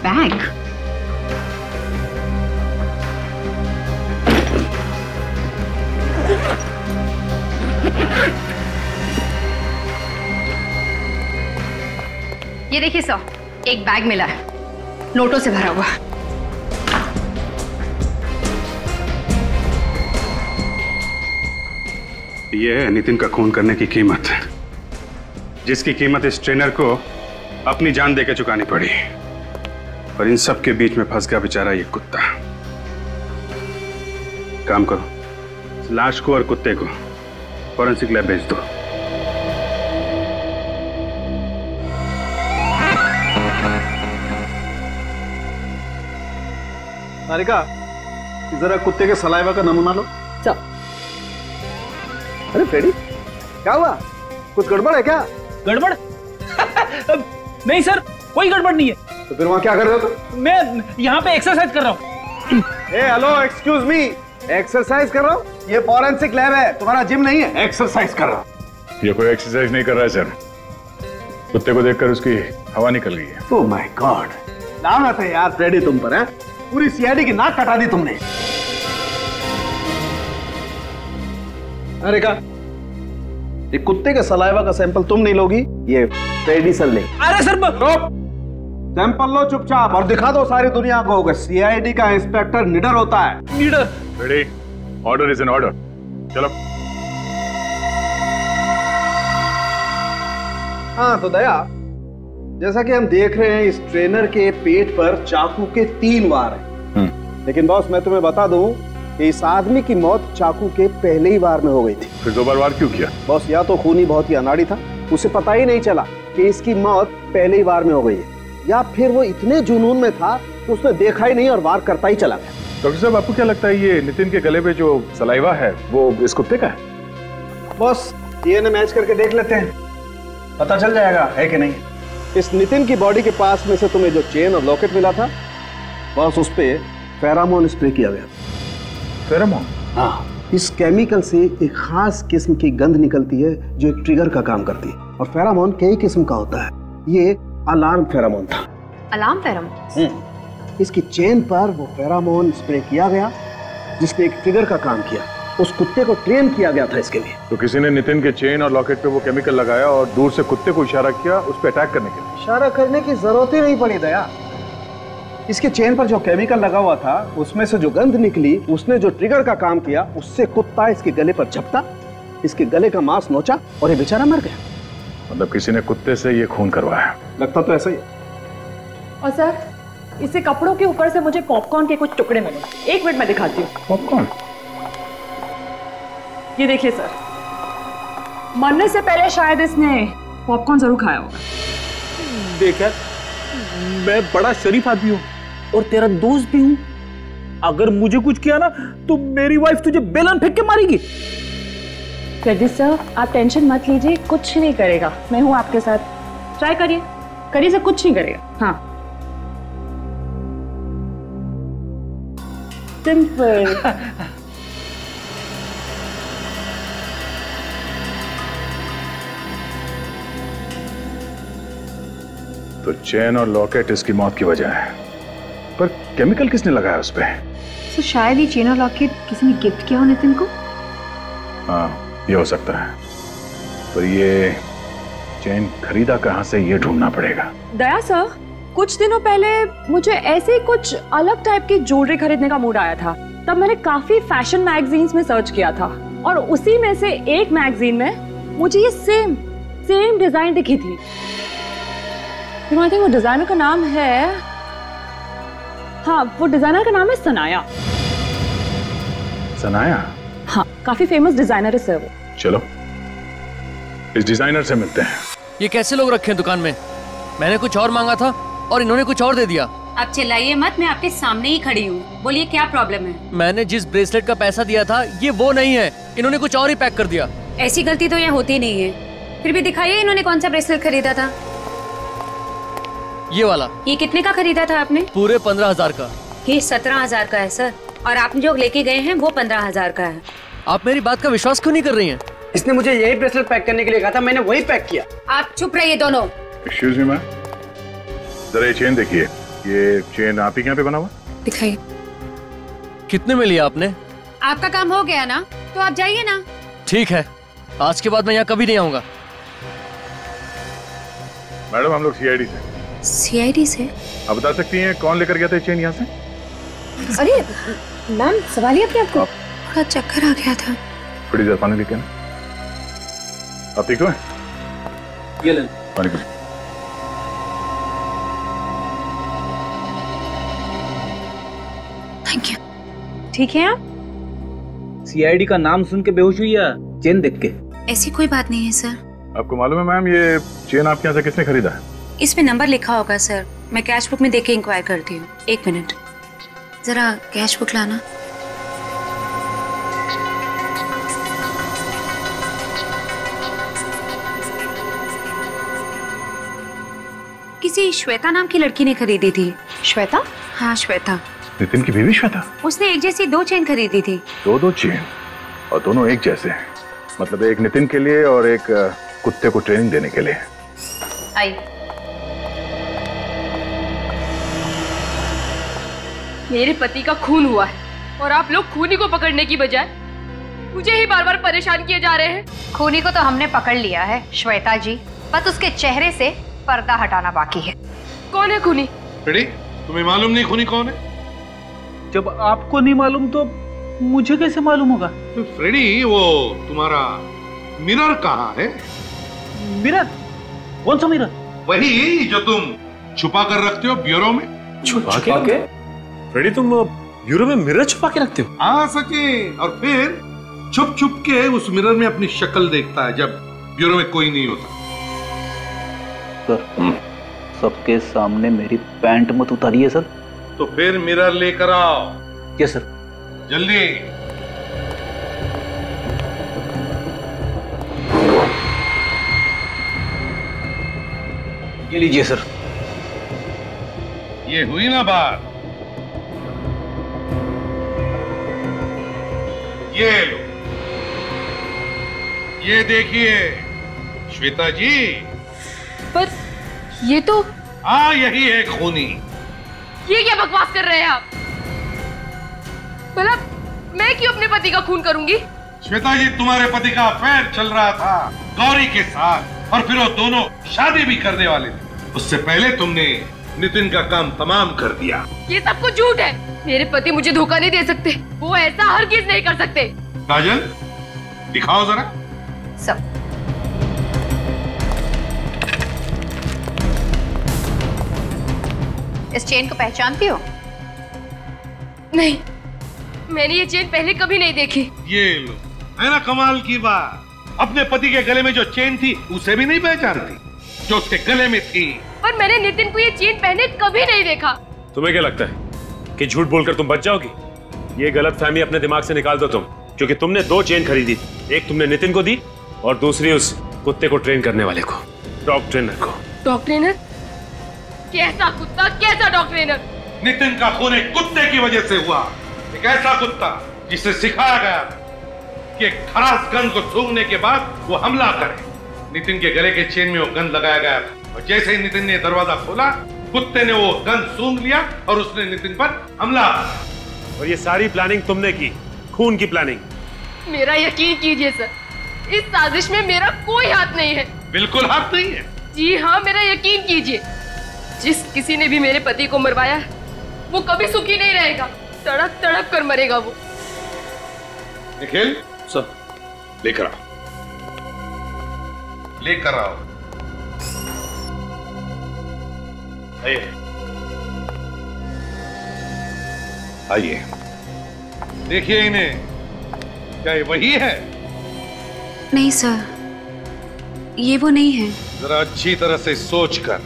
N: बैग? ये देखिए सर, एक बैग मिला है, नोटों से भरा हुआ।
B: यह है नितिन का खून करने की कीमत, जिसकी कीमत इस ट्रेनर को अपनी जान देकर चुकानी पड़ी। और इन सब के बीच में फंस गया बेचारा ये कुत्ता। काम करो, इस लाश को और कुत्ते को फॉरेंसिक लैब भेज दो।
K: सारिका, जरा कुत्ते के सलाइवा का नमूना लो। अरे फ्रेडी, क्या हुआ? कुछ गड़बड़ है क्या?
D: गड़बड़? नहीं सर, कोई गड़बड़ नहीं है।
K: तो फिर वहां क्या कर रहे हो तुम?
D: मैं यहाँ पे एक्सरसाइज कर रहा हूँ।
K: हेलो, एक्सक्यूज मी, एक्सरसाइज कर रहा हूँ? ये फॉरेंसिक लैब है, तुम्हारा जिम नहीं है। एक्सरसाइज कर रहा हूँ।
H: ये कोई एक्सरसाइज नहीं कर रहा है सर, कुत्ते को देखकर उसकी हवा निकल गई है।
K: ओह माय गॉड, लानत है यार फ्रेडी तुम पर, है? पूरी सीआईडी की नाक कटा दी तुमने। अरे का ये कुत्ते के सलाइवा का सैंपल तुम नहीं लोगी, ये फ्रेडी सर ले।
D: अरे सर
K: सैंपल लो चुपचाप और दिखा दो सारी दुनिया को कि सीआईडी का इंस्पेक्टर निडर होता है।
D: निडर?
H: Ready, order is an order. चलो।
K: हाँ तो दया, जैसा कि हम देख रहे हैं इस ट्रेनर के पेट पर चाकू के 3 वार हैं। लेकिन बॉस मैं तुम्हें बता दूं कि इस आदमी की मौत चाकू के पहले ही वार में हो गई थी।
H: फिर 2 बार वार क्यों किया?
K: बॉस या तो खूनी बहुत ही अनाड़ी था, उसे पता ही नहीं चला कि इसकी मौत पहले ही वार में हो गई है, या फिर वो इतने जुनून में था कि उसने देखा ही नहीं और वार करता ही चला गया।
H: डॉक्टर साहब, आपको क्या लगता है ये नितिन के गले पे जो सलाइवा है वो इस कुत्ते का है?
K: बॉस डीएनए मैच करके देख लेते हैं, पता चल जाएगा है कि नहीं। इस नितिन की बॉडी के पास में से तुम्हें जो चेन और लॉकेट मिला था, बॉस उस पे फेरामोन स्प्रे किया गया।
H: फेरामोन?
K: हाँ, इस केमिकल से एक खास किस्म की गंध निकलती है जो एक ट्रिगर का काम करती है। और फेरामोन कई किस्म का होता है, ये अलार्म फेरामोन था।
N: Alarm pheromone?
K: इसकी चेन पर वो फेरामोन स्प्रे किया गया जिसने एक ट्रिगर का काम किया। उस कुत्ते को ट्रेन किया गया था इसके लिए।
H: तो किसी ने नितिन के चेन और लॉकेट पे वो केमिकल लगाया और दूर से कुत्ते को इशारा किया उस पे अटैक करने के लिए।
K: इशारा करने की जरूरत ही नहीं पड़ी दया। इसके चेन पर जो केमिकल लगा हुआ था उसमें से जो गंध निकली, उसने जो ट्रिगर का काम किया, उससे कुत्ता इसके गले पर झपटा, इसके गले का मांस नोचा और ये बेचारा मर गया।
H: मतलब किसी ने कुत्ते से ये खून करवाया?
K: लगता तो ऐसा ही।
L: और सर, इसे कपड़ों के ऊपर से मुझे पॉपकॉर्न के कुछ टुकड़े मिले। 1 मिनट में दिखाती हूँ।
H: पॉपकॉर्न?
L: ये देखिए सर, मरने से पहले शायद इसने पॉपकॉर्न जरूर खाया होगा।
D: देख यार, मैं बड़ा शरीफ आदमी हूँ और तेरा दोस्त भी हूँ। अगर मुझे कुछ किया ना तो मेरी वाइफ तुझे बेलन फेंक के मारेगी।
L: फ्रेडी सर, आप टेंशन मत लीजिए, कुछ नहीं करेगा। मैं हूँ आपके साथ, ट्राई करिए, करिए सर, कुछ नहीं करेगा। हाँ, सिंपल।
H: तो चेन और लॉकेट इसकी मौत की वजह है, पर केमिकल किसने लगाया उस पे?
N: तो शायद ये चेन और लॉकेट किसी ने गिफ्ट किया हो नितिन को।
H: हाँ, ये हो सकता है, पर ये चेन खरीदा कहाँ से ये ढूंढना पड़ेगा।
L: दया सर, कुछ दिनों पहले मुझे ऐसे ही कुछ अलग टाइप की ज्वेलरी खरीदने का मूड आया था। तब मैंने काफी फैशन मैगजीन्स में सर्च किया था और उसी में से एक मैगजीन में मुझे ये सेम डिजाइन दिखी थी। आई थिंक वो डिजाइनर का नाम है, हाँ वो डिजाइनर का नाम है सनाया।
B: सनाया?
L: हाँ, काफी फेमस डिजाइनर है सर वो।
B: चलो इस डिजाइनर से मिलते हैं।
Q: ये कैसे लोग रखे हैं दुकान में? मैंने कुछ और मांगा था और इन्होंने कुछ और दे दिया।
R: आप चिल्लाइए मत, मैं आपके सामने ही खड़ी हूँ। बोलिए क्या प्रॉब्लम है?
Q: मैंने जिस ब्रेसलेट का पैसा दिया था ये वो नहीं है, इन्होंने कुछ और ही पैक कर दिया।
R: ऐसी गलती तो यहाँ होती नहीं है। फिर भी दिखाइए इन्होंने कौन सा ब्रेसलेट खरीदा था।
Q: ये वाला।
R: ये कितने का खरीदा था आपने?
Q: पूरे 15,000 का।
R: ये 17,000 का है सर, और आप जो लेके गए हैं वो 15,000 का है।
Q: आप मेरी बात का विश्वास क्यों नहीं कर रही हैं?
O: इसने मुझे यही ब्रेसलेट पैक करने के लिए कहा था, मैंने वही पैक किया।
R: आप चुप रहिए दोनों।
B: एक्सक्यूज मी मैम, जरा ये चेन देखिए, ये चेन आप ही के यहाँ पे बना हुआ?
R: दिखाइए।
Q: कितने में लिया आपने?
R: आपका काम हो गया ना, तो आप जाइए ना।
Q: ठीक है, आज के बाद मैं यहाँ कभी नहीं आऊंगा।
B: मैडम हम लोग सीआईडी से।
R: सीआईडी से?
B: आप बता सकती हैं कौन लेकर गया था चेन यहाँ से?
R: अरे मैम सवालिए अपने आपको, थोड़ा चक्कर आ गया था।
B: थोड़ी देर पानी लेके ना। आप ठीक हो?
D: ये ले
B: पानी पी।
R: Thank you.
L: ठीक है आप?
D: सीआईडी का नाम सुन के बेहोश हुई या चेन देख के?
R: ऐसी कोई बात नहीं है सर।
B: आपको मालूम है मैम ये चेन आपके यहाँ से किसने खरीदा है?
R: इसमें नंबर लिखा होगा सर, मैं कैश बुक में देख के इंक्वायर करती हूँ। एक मिनट, जरा कैश बुक लाना। किसी श्वेता नाम की लड़की ने खरीदी थी।
N: श्वेता?
R: हाँ श्वेता।
B: नितिन की बीवी श्वेता?
R: उसने एक जैसी 2 चेन खरीदी थी।
B: दो चेन? और दोनों एक जैसे हैं? मतलब एक नितिन के लिए और एक कुत्ते को ट्रेनिंग देने के लिए।
N: आई।
C: मेरे पति का खून हुआ है और आप लोग खूनी को पकड़ने की बजाय मुझे ही बार बार परेशान किए जा रहे हैं।
N: खूनी को तो हमने पकड़ लिया है श्वेता जी, बस उसके चेहरे से पर्दा हटाना बाकी है।
C: कौन है खूनी?
G: फ्रेडी, तुम्हें मालूम नहीं खूनी कौन है?
D: जब आपको नहीं मालूम तो मुझे कैसे मालूम होगा?
G: तो फ्रेडी वो तुम्हारा मिरर कहाँ है?
D: मिरर? कौन सा मिरर?
G: वही जो तुम छुपा कर रखते हो ब्यूरो में।
H: छुपा के? फ्रेडी तुम ब्यूरो में मिरर छुपा के रखते हो?
G: हाँ सचिन, और फिर छुप छुप के उस मिरर में अपनी शक्ल देखता है जब ब्यूरो में कोई नहीं होता।
D: सर, सबके सामने मेरी पैंट मत उतारिए सर।
G: तो फिर मिरर लेकर आओ।
D: Yes sir.
G: जल्दी।
D: ये लीजिए सर।
G: ये हुई ना बात? ये लो, ये देखिए श्वेता जी।
C: पर ये तो,
G: हाँ यही है खूनी।
C: ये क्या बकवास कर रहे हैं आप? भला मैं क्यों अपने पति का खून करूंगी?
G: श्वेता जी, तुम्हारे पति का अफेयर चल रहा था गौरी के साथ, और फिर वो दोनों शादी भी करने वाले थे। उससे पहले तुमने नितिन का काम तमाम कर दिया।
C: ये सब कुछ झूठ है। मेरे पति मुझे धोखा नहीं दे सकते, वो ऐसा हरगिज नहीं कर सकते।
G: काजल, दिखाओ जरा।
N: सब। इस चेन को पहचानती हो?
C: नहीं, मैंने ये चेन पहले कभी नहीं देखी।
G: ये लो, है ना कमाल की बात। अपने पति के गले में जो चेन थी उसे भी नहीं पहचानती जो उसके गले में थी।
C: पर मैंने नितिन को ये चेन पहने कभी नहीं देखा।
H: तुम्हें क्या लगता है कि झूठ बोलकर तुम बच जाओगी? ये गलतफहमी अपने दिमाग से निकाल दो तुम, क्योंकि तुमने 2 चेन खरीदी थी। एक तुमने नितिन को दी और दूसरी उस कुत्ते को ट्रेन करने वाले को, डॉग ट्रेनर को।
C: Dog trainer? कैसा कुत्ता, कैसा डॉग ट्रेनर?
G: नितिन का खून एक कुत्ते की वजह से हुआ। एक ऐसा कुत्ता जिसे सिखाया गया कि एक खरास गंध को सूंघने के बाद वो हमला करे। नितिन के गले के चेन में वो गंध लगाया गया था, और जैसे ही नितिन ने दरवाजा खोला, कुत्ते ने वो गंध सूंघ लिया और उसने नितिन पर हमला किया।
H: और ये सारी प्लानिंग तुमने की, खून की प्लानिंग।
C: मेरा यकीन कीजिए सर, इस साजिश में मेरा कोई हाथ नहीं है।
G: बिल्कुल हाथ नहीं है? जी
C: हाँ, मेरा यकीन कीजिए। जिस किसी ने भी मेरे पति को मरवाया है, वो कभी सुखी नहीं रहेगा। तड़प तड़प कर मरेगा वो।
G: निखिल
D: सर,
G: लेकर आओ, लेकर आओ। आइए आइए, देखिए इन्हें। क्या ये वही है?
R: नहीं सर, ये वो नहीं है।
G: जरा अच्छी तरह से सोचकर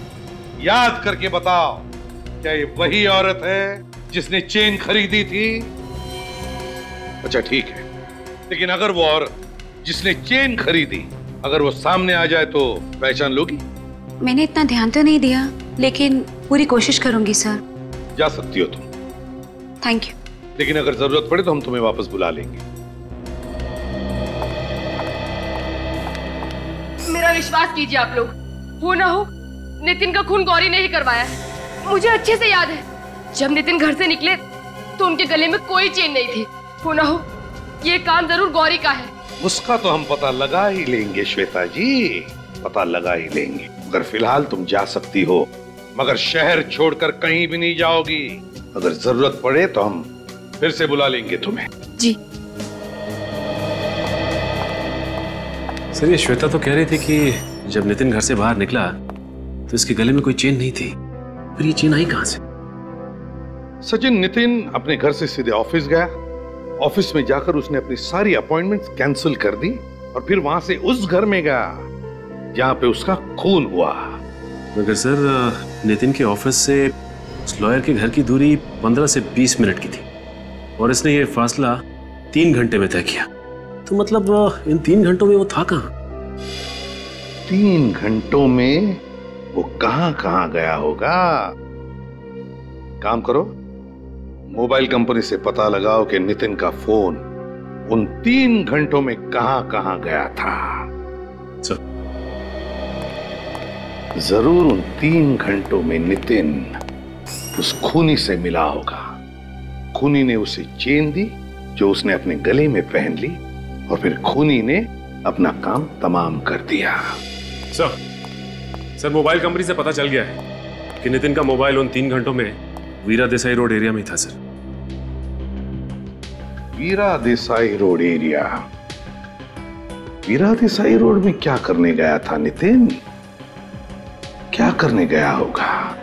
G: याद करके बताओ, क्या ये वही औरत है जिसने चेन खरीदी थी? अच्छा ठीक है, लेकिन अगर वो औरत जिसने चेन खरीदी अगर वो सामने आ जाए तो पहचान लोगी?
R: मैंने इतना ध्यान तो नहीं दिया, लेकिन पूरी कोशिश करूंगी सर।
G: जा सकती हो तुम,
R: थैंक यू।
G: लेकिन अगर जरूरत पड़े तो हम तुम्हें वापस बुला लेंगे।
C: मेरा विश्वास कीजिए आप लोग, हो ना हो नितिन का खून गौरी ने ही करवाया है। मुझे अच्छे से याद है, जब नितिन घर से निकले तो उनके गले में कोई चेन नहीं थी। हो ना हो ये काम जरूर गौरी का है।
G: उसका तो हम पता लगा ही लेंगे श्वेता जी, पता लगा ही लेंगे। मगर फिलहाल तुम जा सकती हो, मगर शहर छोड़कर कहीं भी नहीं जाओगी। अगर जरूरत पड़े तो हम फिर से बुला लेंगे तुम्हें।
R: जी
H: सर, ये श्वेता तो कह रही थी कि जब नितिन घर से बाहर निकला तो इसके गले में कोई चेन नहीं थी, फिर ये चेन आई कहां से?
G: सचिन, नितिन अपने घर से सीधे ऑफिस गया। ऑफिस में जाकर उसने अपनी सारी अपॉइंटमेंट्स कैंसिल कर दी और फिर वहां से उस घर में गया जहां पे उसका खून हुआ।
H: मगर सर, नितिन के ऑफिस से उस लॉयर के घर की दूरी 15 से 20 मिनट की थी और इसने ये फासला 3 घंटे में तय किया। तो मतलब इन 3 घंटों में वो था कहां?
G: 3 घंटों में वो कहां कहां गया होगा? काम करो, मोबाइल कंपनी से पता लगाओ कि नितिन का फोन उन 3 घंटों में कहां कहां गया था। जरूर उन 3 घंटों में नितिन उस खूनी से मिला होगा। खूनी ने उसे चेन दी जो उसने अपने गले में पहन ली और फिर खूनी ने अपना काम तमाम कर दिया।
H: सर, मोबाइल कंपनी से पता चल गया है कि नितिन का मोबाइल उन 3 घंटों में वीरा देसाई रोड एरिया में था। सर,
G: वीरा देसाई रोड एरिया? वीरा देसाई रोड में क्या करने गया था नितिन? क्या करने गया होगा?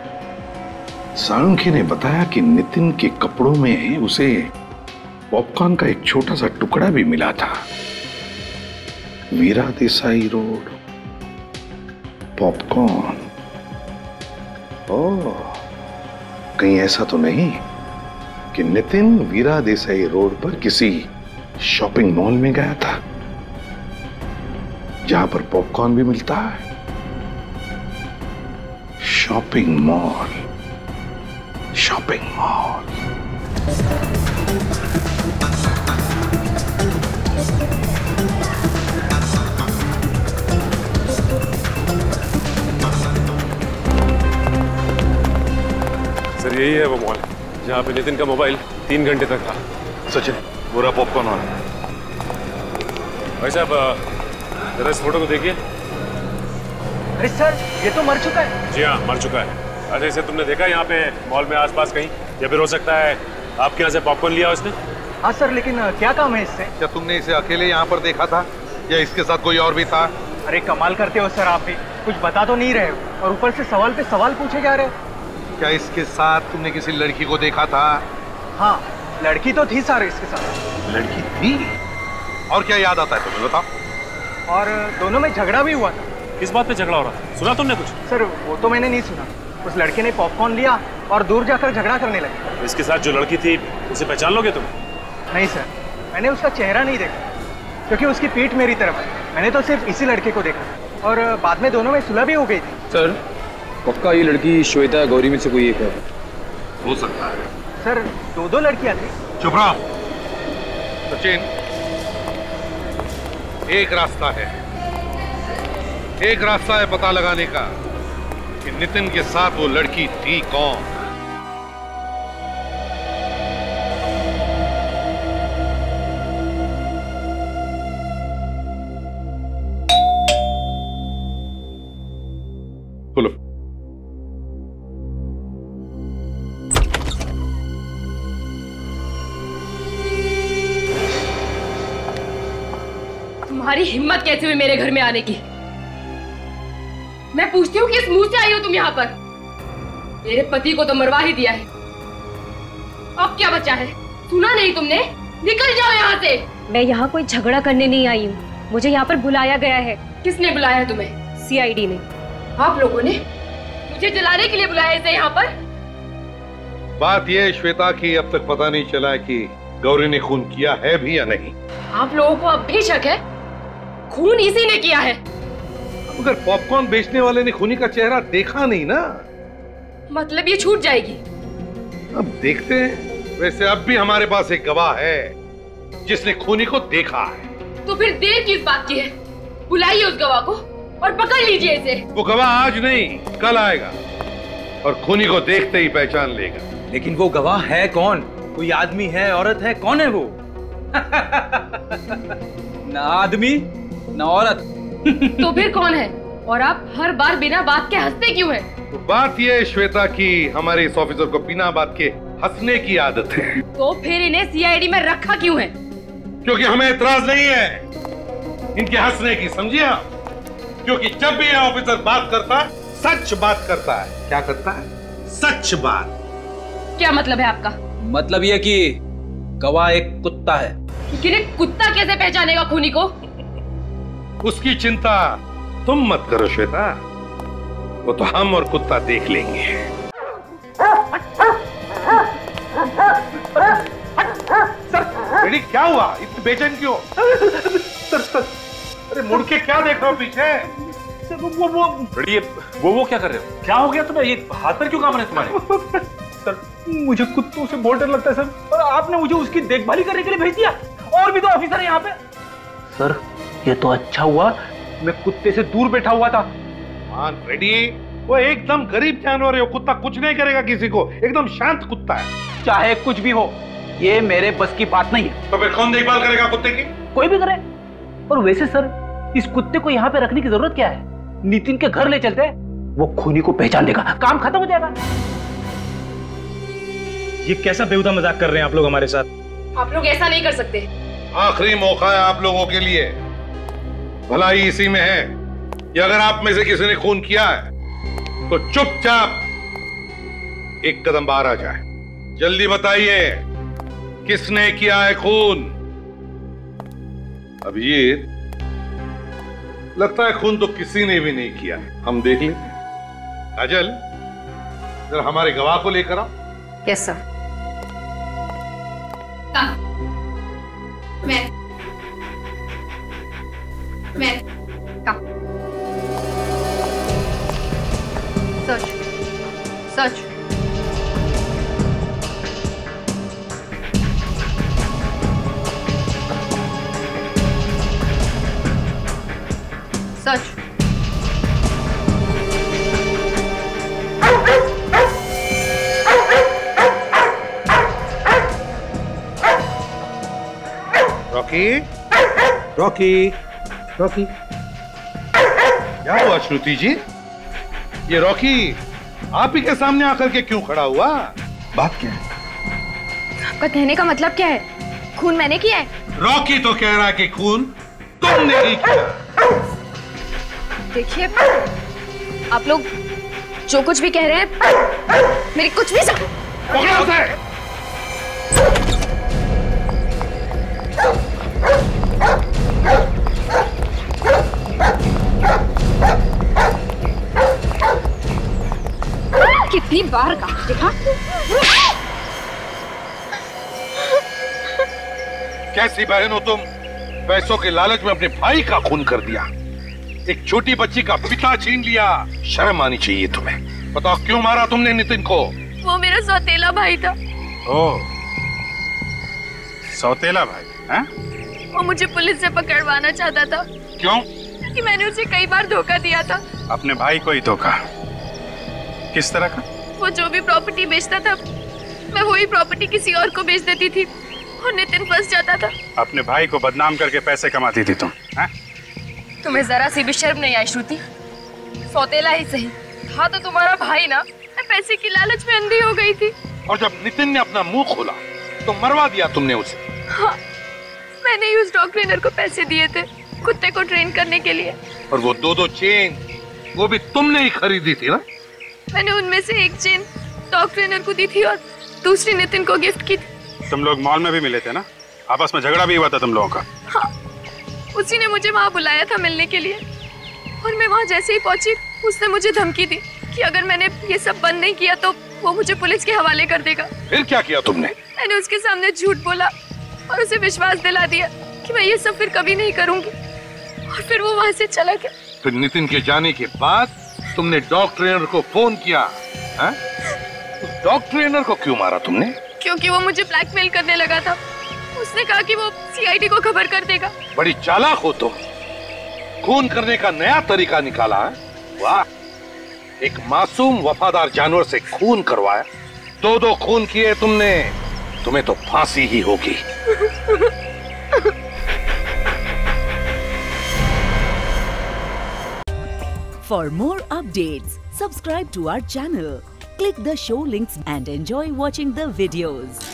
G: साळुंखे ने बताया कि नितिन के कपड़ों में उसे पॉपकॉर्न का एक छोटा सा टुकड़ा भी मिला था। वीरा देसाई रोड, पॉपकॉर्न। ओह, कहीं ऐसा तो नहीं कि नितिन वीरा देसाई रोड पर किसी शॉपिंग मॉल में गया था जहां पर पॉपकॉर्न भी मिलता है? Shopping mall, shopping mall.
H: Sir, यही है वो मॉल जहां पे नितिन का मोबाइल 3 घंटे तक था।
G: सचिन, पूरा पॉपकॉर्न वाला।
H: भाई साहब, जरा इस फोटो को देखिए।
E: अरे सर, ये तो मर चुका है।
H: जी हाँ, मर चुका है। अच्छा, इसे तुमने देखा यहाँ पे मॉल में आसपास कहीं? या फिर हो सकता है आपके यहाँ से पॉपकॉर्न लिया उसने?
E: हाँ सर, लेकिन क्या काम है इससे?
G: क्या तुमने इसे अकेले यहाँ पर देखा था या इसके साथ कोई और भी था?
E: अरे कमाल करते हो सर, आप भी कुछ बता तो नहीं रहे हो और ऊपर से सवाल पे सवाल पूछे जा रहे हो।
G: क्या इसके साथ तुमने किसी लड़की को देखा था?
E: हाँ, लड़की तो थी सर इसके साथ।
G: लड़की थी? और क्या याद आता है तुम्हें, बताओ?
E: और दोनों में झगड़ा भी हुआ था।
H: किस बात पे झगड़ा हो रहा था? सुना तुमने कुछ?
E: सर, वो तो मैंने नहीं सुना। उस लड़के ने पॉपकॉर्न लिया और दूर जाकर झगड़ा करने लगे।
H: इसके साथ जो लड़की थी उसे पहचान लोगे तुम?
E: नहीं सर, मैंने उसका चेहरा नहीं देखा क्योंकि उसकी पीठ मेरी तरफ है। मैंने तो सिर्फ इसी लड़के को देखा और बाद में दोनों में सुलह भी हो गई थी।
F: सर, पक्का ये लड़की श्वेता गौरी में से कोई एक है?
G: हो सकता है
E: सर, 2 लड़कियां थी।
G: चुप रहो सचिन, एक रास्ता है, एक रास्ता है पता लगाने का कि नितिन के साथ वो लड़की थी कौन। बोलो।
C: तुम्हारी हिम्मत कैसे हुई मेरे घर में आने की? मैं पूछती हूँ किस मुंह से आई हो तुम यहाँ पर? मेरे पति को तो मरवा ही दिया है, अब क्या बचा है? सुना नहीं तुमने? निकल जाओ यहाँ से।
S: मैं यहाँ कोई झगड़ा करने नहीं आई हूँ, मुझे यहाँ पर बुलाया गया है।
C: किसने बुलाया है तुम्हें?
S: सीआईडी ने।
C: आप लोगों ने मुझे जलाने के लिए बुलाया इसे यहाँ पर?
G: बात यह है श्वेता की अब तक पता नहीं चला कि गौरी ने खून किया है भी या नहीं।
C: आप लोगों को अब भी शक है? खून इसी ने किया है।
G: मगर पॉपकॉर्न बेचने वाले ने खूनी का चेहरा देखा नहीं ना।
C: मतलब ये छूट जाएगी?
G: अब देखते हैं। वैसे अब भी हमारे पास एक गवाह है जिसने खूनी को देखा है।
C: तो फिर देर किस बात की है? बुलाइए उस गवाह को और पकड़ लीजिए इसे।
G: वो गवाह आज नहीं कल आएगा और खूनी को देखते ही पहचान लेगा।
F: लेकिन वो गवाह है कौन? कोई आदमी है, औरत है, कौन है वो? ना आदमी ना औरत।
C: तो फिर कौन है? और आप हर बार बिना बात के हंसते क्यों हैं?
G: तो बात यह है श्वेता की हमारे इस ऑफिसर को बिना बात के हंसने की आदत है।
C: तो फिर इन्हें सीआईडी में रखा क्यों है?
G: क्योंकि हमें एतराज नहीं है इनके हंसने की, समझिए आप? क्योंकि जब भी यह ऑफिसर बात करता है सच बात करता है। क्या करता है? सच बात।
C: क्या मतलब है आपका?
F: मतलब यह कि गवाह एक कुत्ता है।
C: लेकिन कुत्ता कैसे पहचानेगा खूनी को?
G: उसकी चिंता तुम मत करो श्वेता, वो तो हम और कुत्ता देख लेंगे। बेटी क्या हुआ? इतनी बेचैन क्यों? सर अरे मुड़ के क्या देख रहे हो पीछे?
D: सर वो क्या कर रहे हो? क्या हो गया तुम्हें? ये हाथ पर क्यों काम रहे तुम्हारे? सर मुझे कुत्तों से बहुत डर लगता है सर, और आपने मुझे उसकी देखभाल करने के लिए भेज दिया। और भी तो ऑफिसर है यहाँ पे। सर ये तो अच्छा हुआ मैं कुत्ते से दूर बैठा हुआ था।
G: रेडी, वो एकदम गरीब जानवर है। वो कुत्ता कुछ नहीं करेगा किसी को, एकदम शांत कुत्ता है।
D: चाहे कुछ भी हो, ये मेरे बस की बात नहीं है।
G: तो फिर कौन देखभाल करेगा कुत्ते की?
D: कोई भी करे। और वैसे सर इस कुत्ते को यहाँ पे रखने की जरूरत क्या है? नितिन के घर ले चलते हैं, वो खूनी को पहचान देगा, काम खत्म हो जाएगा।
E: ये कैसा बेहुदा मजाक कर रहे हैं आप लोग हमारे साथ?
C: आप लोग ऐसा नहीं कर सकते।
G: आखिरी मौका है आप लोगों के लिए। भलाई इसी में है कि अगर आप में से किसी ने खून किया है तो चुपचाप एक कदम बाहर आ जाए। जल्दी बताइए किसने किया है खून? अभिजीत, लगता है खून तो किसी ने भी नहीं किया। हम देख लेते हैं। काजल, जरा हमारे गवाह को लेकर आओ।
N: Yes sir. मैं सच सच सच
G: रॉकी, रॉकी, रॉकी, क्या हुआ श्रुति जी? ये रॉकी आप ही के सामने आकर के क्यों खड़ा हुआ? बात क्या है?
I: आपका कहने का मतलब क्या है? खून मैंने किया है?
G: रॉकी तो कह रहा है कि खून तुमने ही किया।
I: देखिए, आप लोग जो कुछ भी कह रहे हैं मेरी कुछ भी कितनी बार कहा देखा?
G: कैसी बहन हो तुम? पैसों के लालच में अपने भाई का खून कर दिया, एक छोटी बच्ची का पिता छीन लिया। शर्म आनी चाहिए तुम्हें। बताओ क्यों मारा तुमने नितिन को?
I: वो मेरा सौतेला भाई था।
B: ओह, सौतेला भाई हैं?
I: वो मुझे पुलिस से पकड़वाना चाहता था।
B: क्यों?
I: कि मैंने उसे कई बार धोखा दिया था।
B: अपने भाई को ही धोखा? किस तरह का?
I: वो जो भी प्रॉपर्टी बेचता था मैं वही प्रॉपर्टी किसी और को बेच देती थी और नितिन फंस जाता था।
B: अपने भाई को बदनाम करके पैसे कमाती थी तुम, हैं?
C: तुम्हें जरा सी भी शर्म नहीं आई श्रुति? सौतेला ही सही था तो तुम्हारा भाई ना। मैं पैसे की लालच में अंधी हो गई थी।
G: और जब नितिन ने अपना मुंह खोला तो मरवा दिया तुमने उसे।
I: हाँ, मैंने ही उस डॉग ट्रेनर को पैसे दिए थे कुत्ते को ट्रेन करने के लिए।
G: और वो दो चेन वो भी तुमने ही खरीदी थी ना?
I: मैंने उनमें से एक चेन डॉग ट्रेनर को दी थी और दूसरी नितिन को गिफ्ट की थी।
B: तुम लोग मॉल में भी मिले थे ना? आपस में झगड़ा भी हुआ था तुम लोगों का?
I: हाँ, उसी ने मुझे वहाँ बुलाया था मिलने के लिए और मैं वहाँ जैसे ही पहुंची उसने मुझे धमकी दी कि अगर मैंने ये सब बंद नहीं किया तो वो मुझे पुलिस के हवाले कर देगा।
G: फिर क्या किया तुमने?
I: मैंने उसके सामने झूठ बोला और उसे विश्वास दिला दिया कि मैं ये सब फिर कभी नहीं करूंगी और फिर वो वहाँ से चला गया।
G: फिर नितिन के जाने के बाद तुमने डॉग ट्रेनर को फोन किया? डॉग ट्रेनर को क्यों मारा तुमने?
I: क्योंकि वो मुझे ब्लैकमेल करने लगा था। उसने कहा कि वो सीआईडी को खबर कर देगा।
G: बड़ी चालाक हो तुम, खून करने का नया तरीका निकाला है। वाह, एक मासूम वफादार जानवर से खून करवाया, दो खून किए तुमने, तुम्हें तो फांसी ही होगी।
T: For more updates, subscribe to our channel, click the show links and enjoy watching the videos.